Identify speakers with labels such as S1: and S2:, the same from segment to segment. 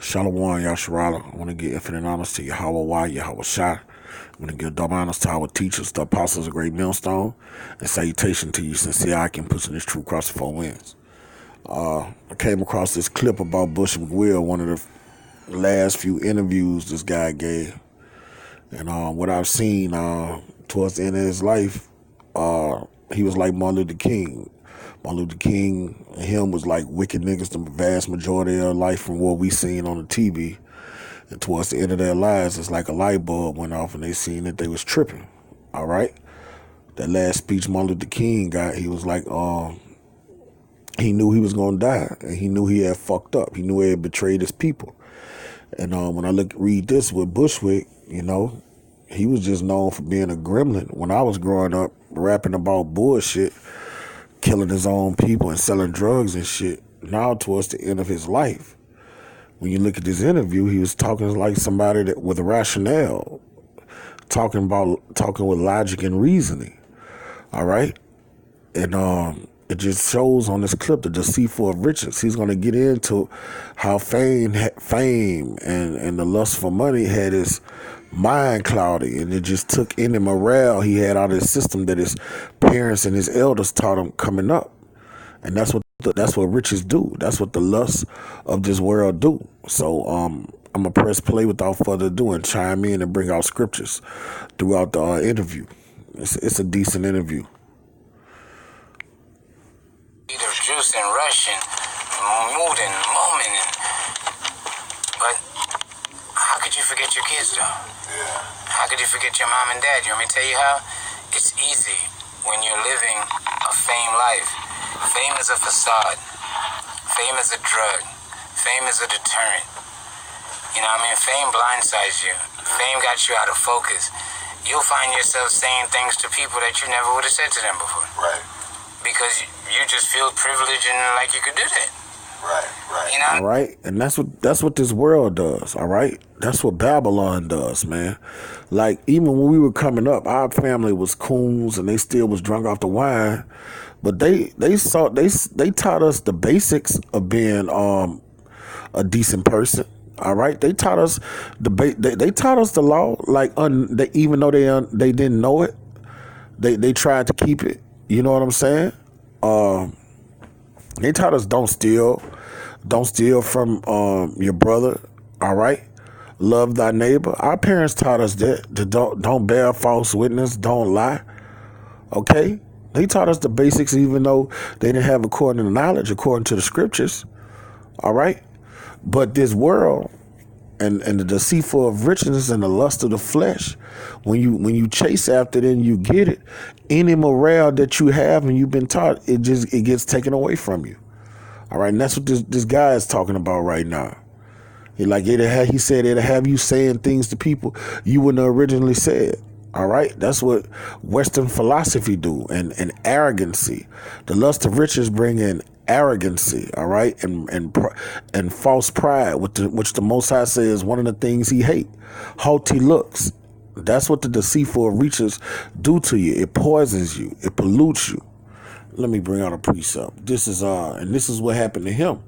S1: Shalom, Yasharala. I want to give infinite honors to Yahweh, Yahweh Shai. I want to give double honors to our teachers, the apostles of Great Millstone, and salutation to you, sincere I can pushing this truth across the four winds. I came across this clip about Bush McWill, one of the last few interviews this guy gave. And what I've seen towards the end of his life, he was like Martin Luther King. Martin Luther King and him was like wicked niggas the vast majority of their life from what we seen on the TV. And towards the end of their lives, it's like a light bulb went off and they seen that they was tripping. All right? That last speech Martin Luther King got, he was like, he knew he was going to die. And he knew he had fucked up. He knew he had betrayed his people. And when I read this with Bushwick, he was just known for being a gremlin. When I was growing up, rapping about bullshit, killing his own people and selling drugs and shit. Now towards the end of his life, when you look at this interview, he was talking like somebody that with a rationale, talking with logic and reasoning. All right? And it just shows on this clip the deceitful of riches. He's going to get into how fame and the lust for money had his mind cloudy, and it just took any morale he had out of his system that his parents and his elders taught him coming up. And that's what riches do. That's what the lust of this world do. So I'm gonna press play without further ado and chime in and bring out scriptures throughout the interview. It's a decent interview.
S2: Of juice and Russian, mood and moment, but how could you forget your kids though? Yeah. How could you forget your mom and dad? You want me to tell you how? It's easy when you're living a fame life. Fame is a facade. Fame is a drug. Fame is a deterrent. You know what I mean? Fame blindsides you. Fame got you out of focus. You'll find yourself saying things to people that you never would have said to them before. Right. Because you just feel privileged and like you could do that. Right. You know?
S1: All right, and that's what this world does. All right, that's what Babylon does, man. Like even when we were coming up, our family was coons and they still was drunk off the wine, but they taught us the basics of being a decent person. All right, they taught us they taught us the law. Like even though they didn't know it, they tried to keep it. You know what I'm saying? They taught us don't steal from your brother. All right, love thy neighbor. Our parents taught us that don't bear false witness, don't lie. Okay, they taught us the basics, even though they didn't have according to knowledge, according to the scriptures. All right, but this world and the deceitful of riches and the lust of the flesh, when you chase after it and you get it, any morale that you have and you've been taught, it gets taken away from you. All right, and that's what this guy is talking about right now. He said it'll have you saying things to people you wouldn't have originally said. All right, that's what Western philosophy do, and arrogancy. The lust of riches bring in arrogancy, all right, and false pride, which the Most High says is one of the things he hate. Haughty looks. That's what the deceitful of riches do to you. It poisons you. It pollutes you. Let me bring out a precept. This is what happened to him.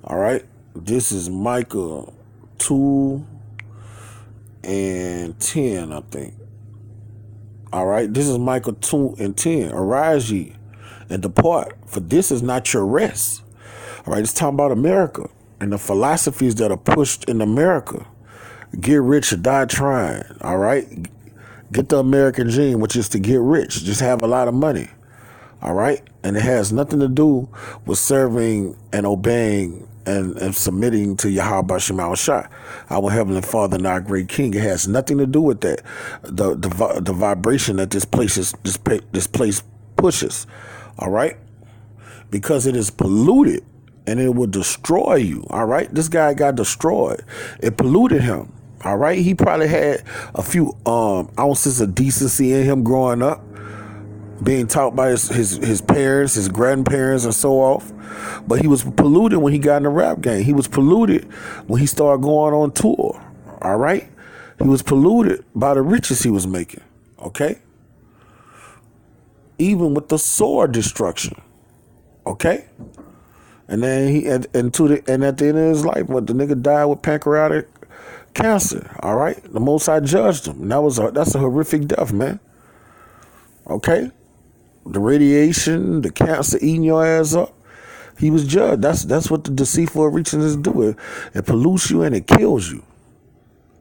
S1: All right, this is Micah 2:10, I think. All right, this is Micah 2:10. Arise ye and depart, for this is not your rest. All right, it's talking about America and the philosophies that are pushed in America. Get rich or die trying. All right, get the American dream, which is to get rich, just have a lot of money. All right, and it has nothing to do with serving and obeying and submitting to Yahweh Shema Shai, our Heavenly Father and our great King. It has nothing to do with that. The vibration that this place pushes. All right, because it is polluted and it will destroy you. All right, this guy got destroyed. It polluted him. All right, he probably had a few ounces of decency in him growing up, being taught by his parents, his grandparents, and so off. But he was polluted when he got in the rap game. He was polluted when he started going on tour. All right? He was polluted by the riches he was making. Okay? Even with the sword destruction. Okay? And then and at the end of his life, what the nigga died with pancreatic cancer. All right, the Most High judged him. And that's a horrific death, man. Okay, the radiation, the cancer eating your ass up. He was judged. That's what the deceitful riches do. It pollutes you and it kills you.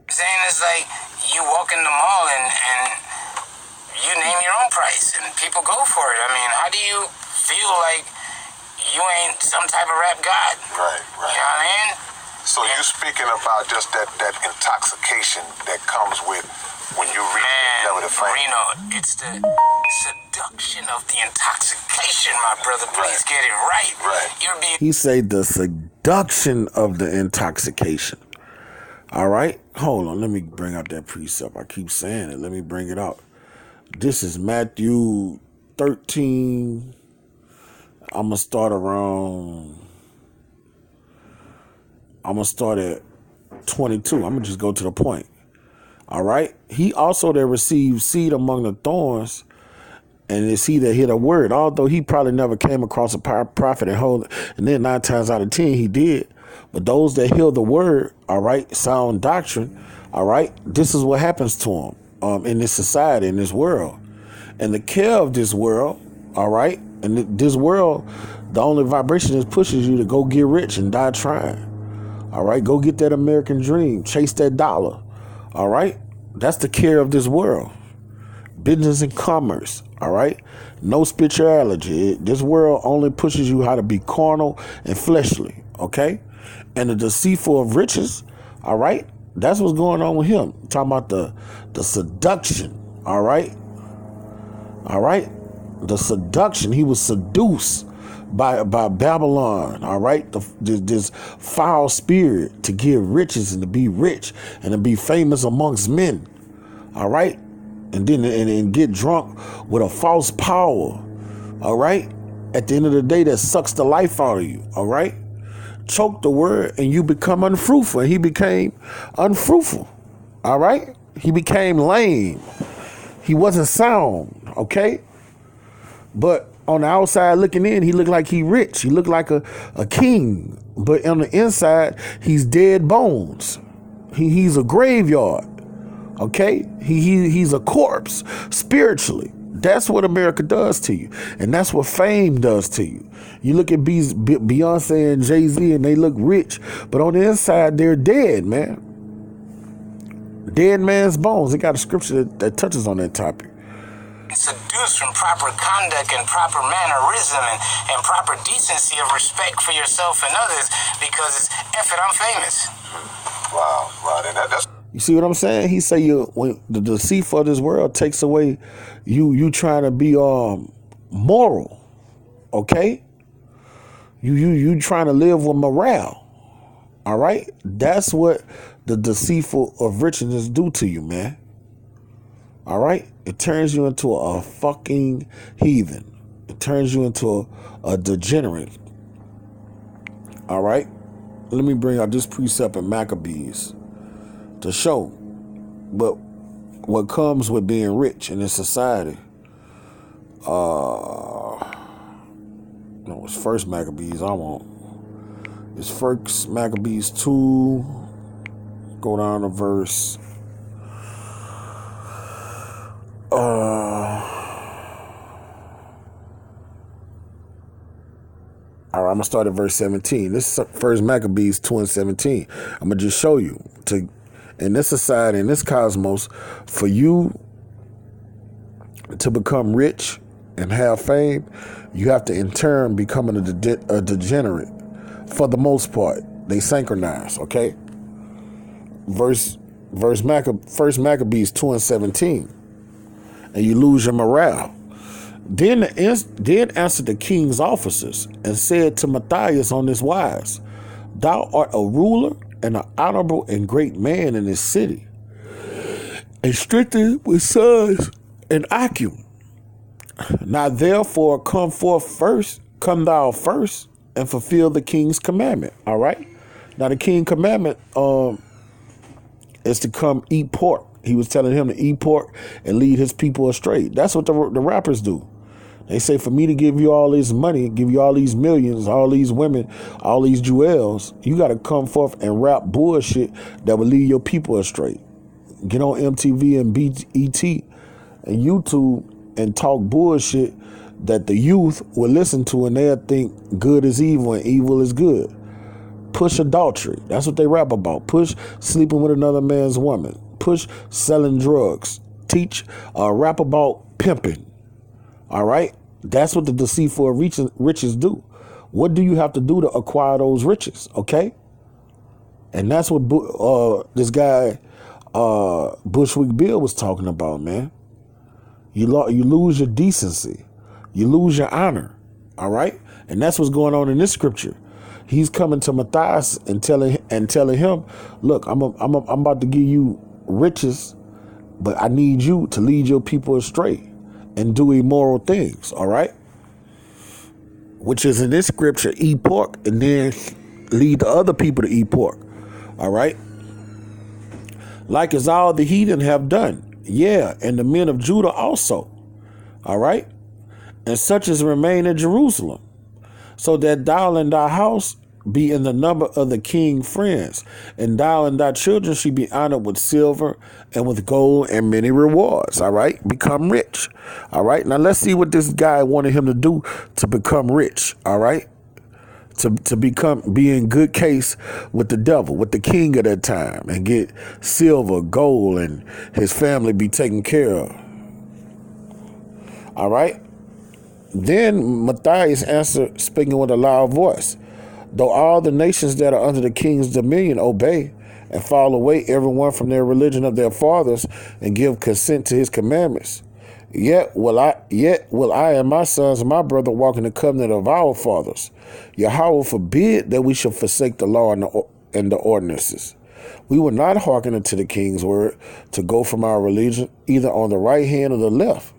S2: Saying it's like you walk in the mall and you name your own price and people go for it. I mean, how do you feel like you ain't some type of rap god?
S3: Right.
S2: You know what I mean?
S3: So you speaking about just that intoxication that comes with when you reach that level of fame.
S2: Reno, it's the seduction of the intoxication, my brother. Please get it right.
S3: Right.
S1: He said the seduction of the intoxication. All right? Hold on. Let me bring out that precept. I keep saying it. Let me bring it out. This is Matthew 13. I'm going to start at 22. I'm going to just go to the point. All right? He also that received seed among the thorns, and it's he that hear the word, although he probably never came across a prophet and then 9 times out of 10 he did. But those that hear the word, all right, sound doctrine, all right, this is what happens to them in this society, in this world. And the care of this world, all right, and this world, the only vibration is pushes you to go get rich and die trying. All right, go get that American dream, chase that dollar. All right, that's the care of this world. Business and commerce, all right? No spirituality. This world only pushes you how to be carnal and fleshly, okay? And the deceitful of riches, all right? That's what's going on with him. Talking about the seduction, all right? All right? The seduction. He was seduced by Babylon, all right? This foul spirit to get riches and to be rich and to be famous amongst men, all right? And then and get drunk with a false power, all right? At the end of the day, that sucks the life out of you, all right? Choke the word and you become unfruitful. And he became unfruitful, all right? He became lame. He wasn't sound, okay? But on the outside looking in, he looked like he rich. He looked like a king. But on the inside, he's dead bones. He's a graveyard. Okay, he's a corpse spiritually. That's what America does to you, and that's what fame does to you. You look at Beyonce and Jay-Z, and they look rich, but on the inside they're dead, man. Dead man's bones. They got a scripture that touches on that topic.
S2: Seduced from proper conduct and proper mannerism and proper decency of respect for yourself and others because it's F it, I'm famous.
S3: Wow. That's.
S1: You see what I'm saying? He say when the deceit of this world takes away you trying to be moral, okay? You trying to live with morale, all right? That's what the deceitful of riches do to you, man. All right? It turns you into a fucking heathen. It turns you into a degenerate. All right? Let me bring out this precept in Maccabees to show what comes with being rich in this society. No, it's First Maccabees I want. It's First Maccabees 2. Go down to verse. All right, I'm gonna start at verse 17. This is First Maccabees 2 and 17. I'm gonna just show you in this society, in this cosmos, for you to become rich and have fame, you have to in turn become a degenerate. For the most part, they synchronize. Okay. First Maccabees 2 and 17, and you lose your morale. Then answered the king's officers and said to Matthias on this wise, thou art a ruler and an honorable and great man in this city, and strengthened with sons and acumen. Now therefore come thou first, and fulfill the king's commandment. All right. Now the king's commandment is to come eat pork. He was telling him to eat pork and lead his people astray. That's what the rappers do. They say for me to give you all this money, give you all these millions, all these women, all these jewels, you got to come forth and rap bullshit that will lead your people astray. Get on MTV and BET and YouTube and talk bullshit that the youth will listen to, and they'll think good is evil and evil is good. Push adultery. That's what they rap about. Push sleeping with another man's woman. Push selling drugs. Teach, rap about pimping. All right? That's what the deceitful riches do. What do you have to do to acquire those riches? Okay? And that's what this guy, Bushwick Bill, was talking about, man. You lose your decency. You lose your honor. All right? And that's what's going on in this scripture. He's coming to Matthias and telling him, look, I'm about to give you riches, but I need you to lead your people astray and do immoral things, all right? Which is in this scripture, eat pork and then lead the other people to eat pork, all right? Like as all the heathen have done, yeah, and the men of Judah also, all right? And such as remain in Jerusalem, so that thou and thy house be in the number of the king friends, and thou and thy children should be honored with silver and with gold and many rewards. All right, become rich. All right, now let's see what this guy wanted him to do to become rich. All right, to be in good case with the devil, with the king of that time, and get silver, gold, and his family be taken care of. All right. Then Matthias answered, speaking with a loud voice, though all the nations that are under the king's dominion obey and fall away everyone from their religion of their fathers and give consent to his commandments, yet will I and my sons and my brother walk in the covenant of our fathers. Yahweh forbid that we should forsake the law and the ordinances. We will not hearken unto the king's word to go from our religion, either on the right hand or the left.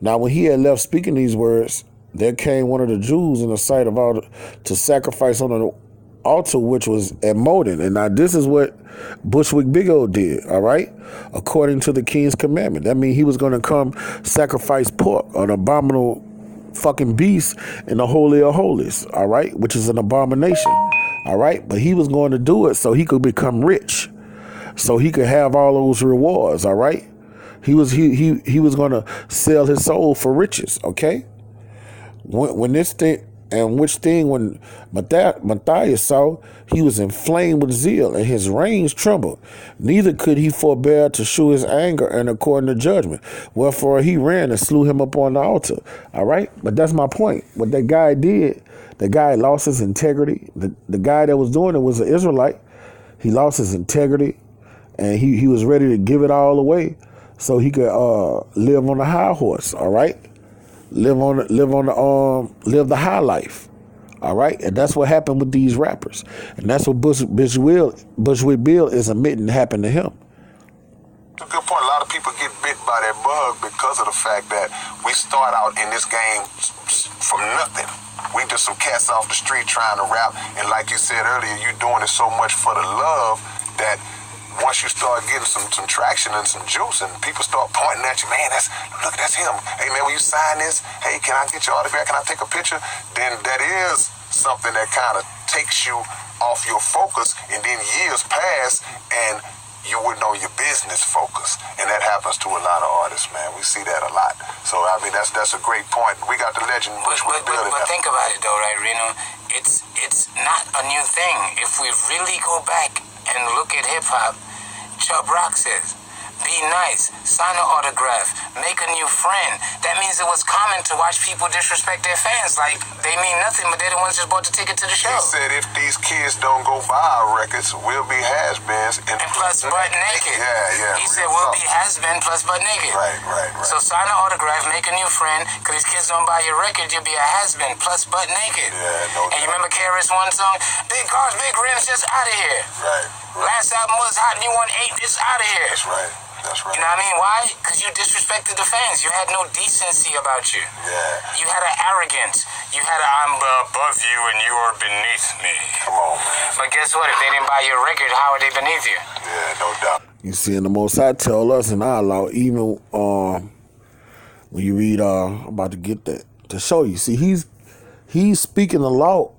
S1: Now, when he had left speaking these words, there came one of the Jews in the sight of all to sacrifice on an altar which was at Modin. And now this is what Bushwick Bigelow did, all right? According to the king's commandment. That means he was going to come sacrifice pork, an abominable fucking beast in the Holy of Holies, all right? Which is an abomination, all right? But he was going to do it so he could become rich, so he could have all those rewards, all right? He was going to sell his soul for riches, okay? When Matthias saw, he was inflamed with zeal, and his reins trembled. Neither could he forbear to shew his anger and according to judgment. Wherefore he ran and slew him upon the altar. All right? But that's my point. What that guy did, the guy lost his integrity. The guy that was doing it was an Israelite. He lost his integrity, and he was ready to give it all away so he could live on a high horse, all right? Live the high life, all right? And that's what happened with these rappers. And that's what Bushwick Bill is admitting happened to him.
S3: It's a good point. A lot of people get bit by that bug because of the fact that we start out in this game from nothing. We just some cats off the street trying to rap. And like you said earlier, you're doing it so much for the love that once you start getting some traction and some juice and people start pointing at you, man, that's him. Hey, man, will you sign this? Hey, can I get your autograph? Can I take a picture? Then that is something that kind of takes you off your focus, and then years pass and you wouldn't know your business focus. And that happens to a lot of artists, man. We see that a lot. So, I mean, that's a great point. We got the legend.
S2: But think about it, though, right, Reno? It's not a new thing. If we really go back and look at hip-hop, Chubb Rock says, be nice, sign an autograph, make a new friend. That means it was common to watch people disrespect their fans. Like, they mean nothing, but they're the ones that bought the ticket to the show.
S3: He said if these kids don't go buy our records, we'll be has-beens.
S2: And plus butt naked.
S3: Yeah.
S2: He said we'll be has-been plus butt naked.
S3: Right.
S2: So sign an autograph, make a new friend, because these kids don't buy your record, you'll be a has-been plus butt naked.
S3: Yeah, no doubt.
S2: And you remember KRS-One song? Big cars, big rims, just out of here.
S3: Right.
S2: Last album was hot and you want 8, just out of here.
S3: That's right.
S2: You know what I mean? Why? Because you disrespected the fans. You had no decency about you.
S3: Yeah.
S2: You had an arrogance. You had a I'm above you and you are beneath me.
S3: Come on, man.
S2: But guess what? If they didn't buy your record, how are they beneath you?
S3: Yeah, no doubt.
S1: You see, and the Most High tell us in our law, even When you read, I'm about to get that to show you. See, he's speaking the law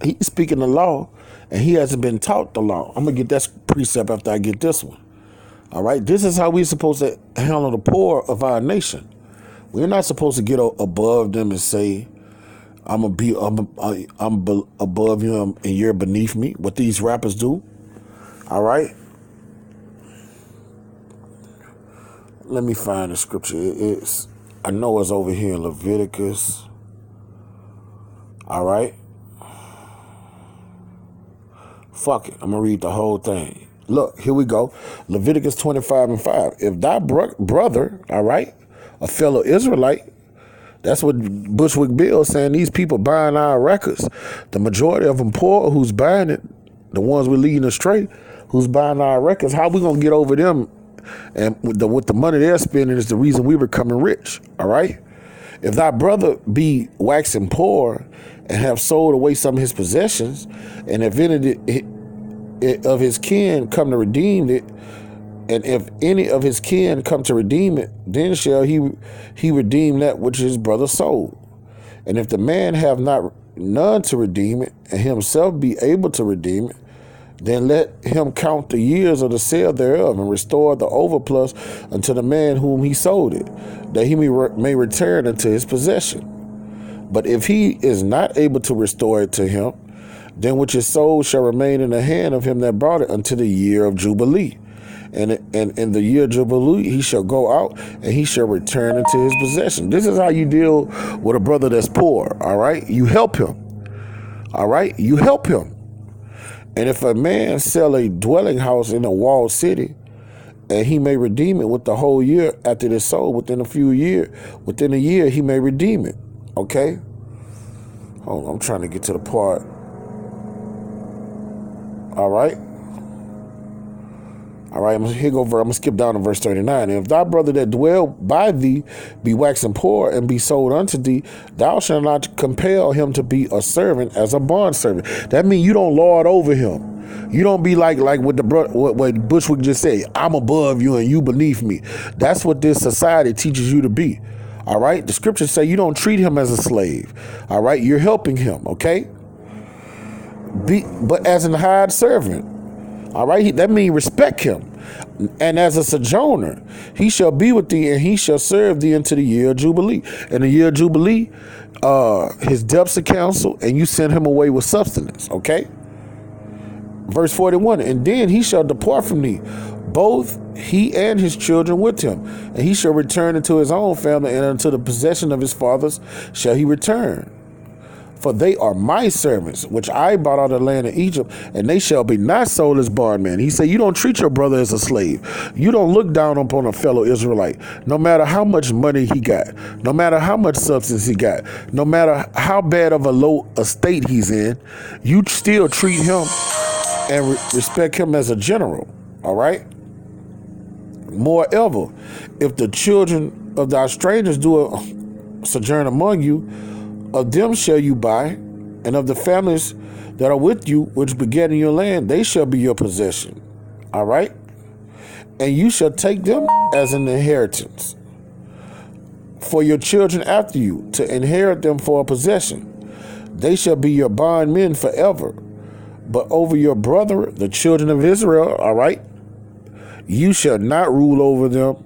S1: he's speaking the law, and he hasn't been taught the law. I'm gonna get that precept after I get this one. All right, this is how we're supposed to handle the poor of our nation. We're not supposed to get above them and say, I'm above you and you're beneath me. What these rappers do. All right. Let me find the scripture. I know it's over here in Leviticus. All right. Fuck it. I'm going to read the whole thing. Look, here we go. Leviticus 25:5. If thy brother, all right, a fellow Israelite, that's what Bushwick Bill is saying. These people buying our records. The majority of them poor who's buying it, the ones we're leading astray, who's buying our records, how we going to get over them? And with the money they're spending is the reason we becoming rich, all right? If thy brother be waxing poor and have sold away some of his possessions, and if any of his kin come to redeem it, and if any of his kin come to redeem it, then shall he redeem that which his brother sold. And if the man have not none to redeem it, and himself be able to redeem it, then let him count the years of the sale thereof, and restore the overplus unto the man whom he sold it, that he may return unto his possession. But if he is not able to restore it to him, then which is sold shall remain in the hand of him that brought it unto the year of Jubilee. And in the year of Jubilee, he shall go out and he shall return into his possession. This is how you deal with a brother that's poor, all right? You help him, all right? You help him. And if a man sell a dwelling house in a walled city, and he may redeem it with the whole year after it is sold, within a year, he may redeem it, okay? Hold on, I'm trying to get to the part. All right. I'm gonna skip down to verse 39. And if thy brother that dwell by thee be waxing poor and be sold unto thee, thou shalt not compel him to be a servant as a bondservant. That means you don't lord over him. You don't be like what what Bushwick just said. I'm above you and you beneath me. That's what this society teaches you to be. All right. The scriptures say you don't treat him as a slave. All right. You're helping him. Okay. But as an hired servant. All right, that means respect him. And as a sojourner, he shall be with thee, and he shall serve thee unto the year of Jubilee. In the year of Jubilee, his debts are canceled, and you send him away with substance, okay? Verse 41, and then he shall depart from thee, both he and his children with him, and he shall return into his own family, and unto the possession of his fathers shall he return. For they are my servants, which I bought out of the land of Egypt, and they shall be not sold as bondmen. He said, you don't treat your brother as a slave. You don't look down upon a fellow Israelite, no matter how much money he got, no matter how much substance he got, no matter how bad of a low estate he's in, you still treat him and respect him as a general, all right? Moreover, if the children of thy strangers do a sojourn among you, of them shall you buy, and of the families that are with you, which beget in your land, they shall be your possession. All right? And you shall take them as an inheritance for your children after you, to inherit them for a possession. They shall be your bondmen forever. But over your brother, the children of Israel, all right, you shall not rule over them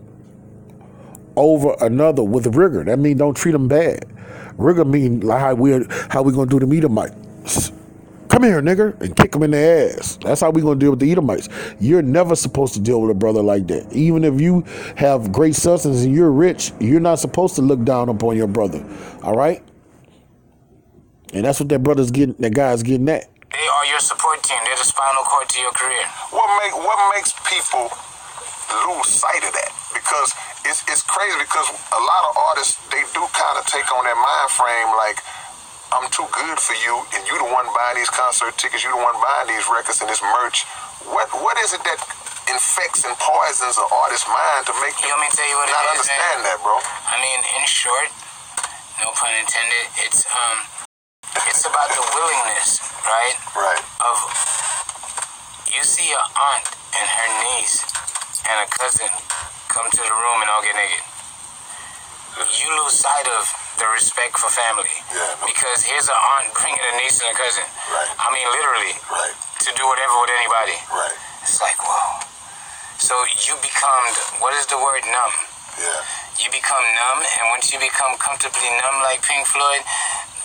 S1: over another with rigor. That means don't treat them bad. Rigor mean like how we gonna do the Edomites. Come here, nigger, and kick them in the ass. That's how we gonna deal with the Edomites. You're never supposed to deal with a brother like that. Even if you have great substance and you're rich, you're not supposed to look down upon your brother. All right? And that's what that guy's getting at.
S2: They are your support team. They're the spinal cord to your career.
S3: What makes people lose sight of that? Because it's crazy, because a lot of artists, they do kind of take on that mind frame like, I'm too good for you, and you the one buying these concert tickets, you the one buying these records and this merch. What is it that infects and poisons an artist's mind to make
S2: you want me to tell you what
S3: not
S2: it is,
S3: understand
S2: man?
S3: that, bro?
S2: I mean, in short, no pun intended, it's about the willingness, right?
S3: Right.
S2: Of, you see your aunt and her niece and a cousin come to the room and all get naked. You lose sight of the respect for family.
S3: Yeah, no.
S2: Because here's an aunt bringing a niece and a cousin.
S3: Right.
S2: I mean, literally.
S3: Right.
S2: To do whatever with anybody.
S3: Right.
S2: It's like, whoa. So you become, what is the word, numb?
S3: Yeah.
S2: You become numb, and once you become comfortably numb like Pink Floyd,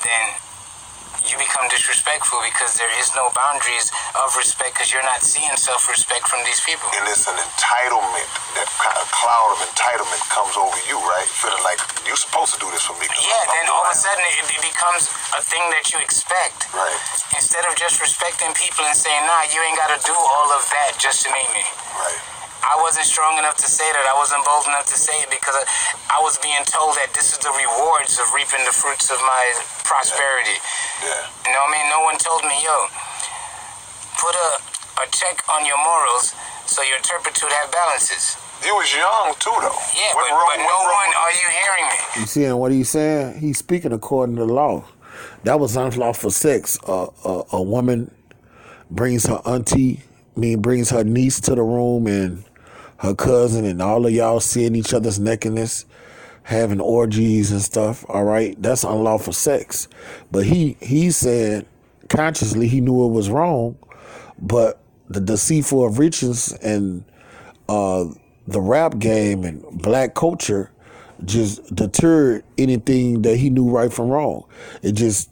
S2: then you become disrespectful because there is no boundaries of respect because you're not seeing self-respect from these people.
S3: And it's an entitlement, that kind of cloud of entitlement comes over you, right? Feeling like you're supposed to do this for me.
S2: Yeah, then all of a sudden it becomes a thing that you expect.
S3: Right.
S2: Instead of just respecting people and saying, nah, you ain't got to do all of that just to meet me.
S3: Right.
S2: I wasn't strong enough to say that. I wasn't bold enough to say it because I was being told that this is the rewards of reaping the fruits of my prosperity.
S3: Yeah.
S2: You know what I mean? No one told me, yo, put a check on your morals so your turpitude have balances.
S3: You was young too, though.
S2: Yeah, but no one, are you hearing me?
S1: You seeing what he's saying? He's speaking according to the law. That was unlawful sex. A woman brings her brings her niece to the room and her cousin and all of y'all seeing each other's nakedness, having orgies and stuff, all right? That's unlawful sex. But he said consciously he knew it was wrong, but the deceitful of riches and the rap game and black culture just deterred anything that he knew right from wrong. It just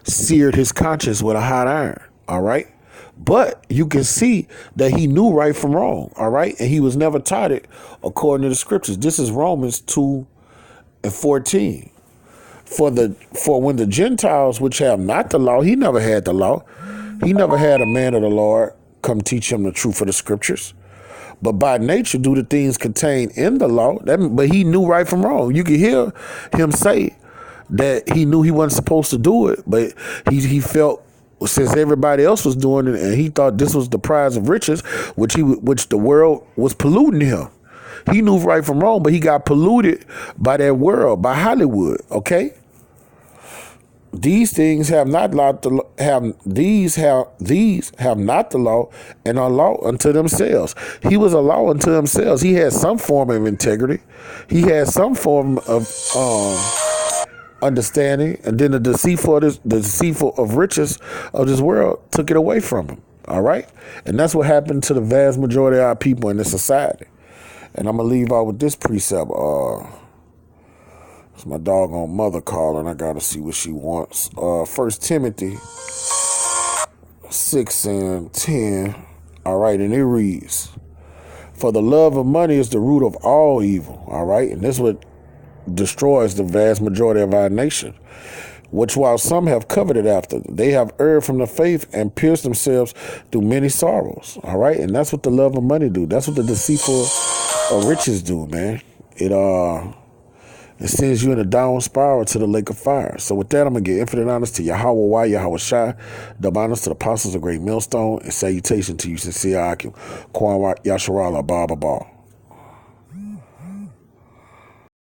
S1: seared his conscience with a hot iron, all right? But you can see that he knew right from wrong, all right? And he was never taught it according to the scriptures. This is Romans 2:14. For when the Gentiles which have not the law, he never had the law. He never had a man of the Lord come teach him the truth of the scriptures. But by nature do the things contained in the law. But he knew right from wrong. You can hear him say that he knew he wasn't supposed to do it, but he felt, since everybody else was doing it, and he thought this was the prize of riches, which the world was polluting him. He knew right from wrong, but he got polluted by that world, by Hollywood. Okay, these things have not not the law, and are law unto themselves. He was a law unto themselves. He had some form of integrity. He had some form of understanding, and then the deceitful of riches of this world took it away from him. All right, and that's what happened to the vast majority of our people in this society. And I'm gonna leave out with this precept. It's my doggone mother calling. I gotta see what she wants. 1 Timothy 6:10. All right, and it reads, "For the love of money is the root of all evil." All right, and this is what destroys the vast majority of our nation, which while some have coveted after, they have erred from the faith and pierced themselves through many sorrows. All right, and that's what the love of money do. That's what the deceitful of riches do, man. It sends you in a downward spiral to the lake of fire. So with that, I'm going to give infinite honors to Yahweh, Yahweh Shai, double honors to the apostles of great millstone, and salutation to you, sincere Akim, Kwan Yasharala, Baba Ba.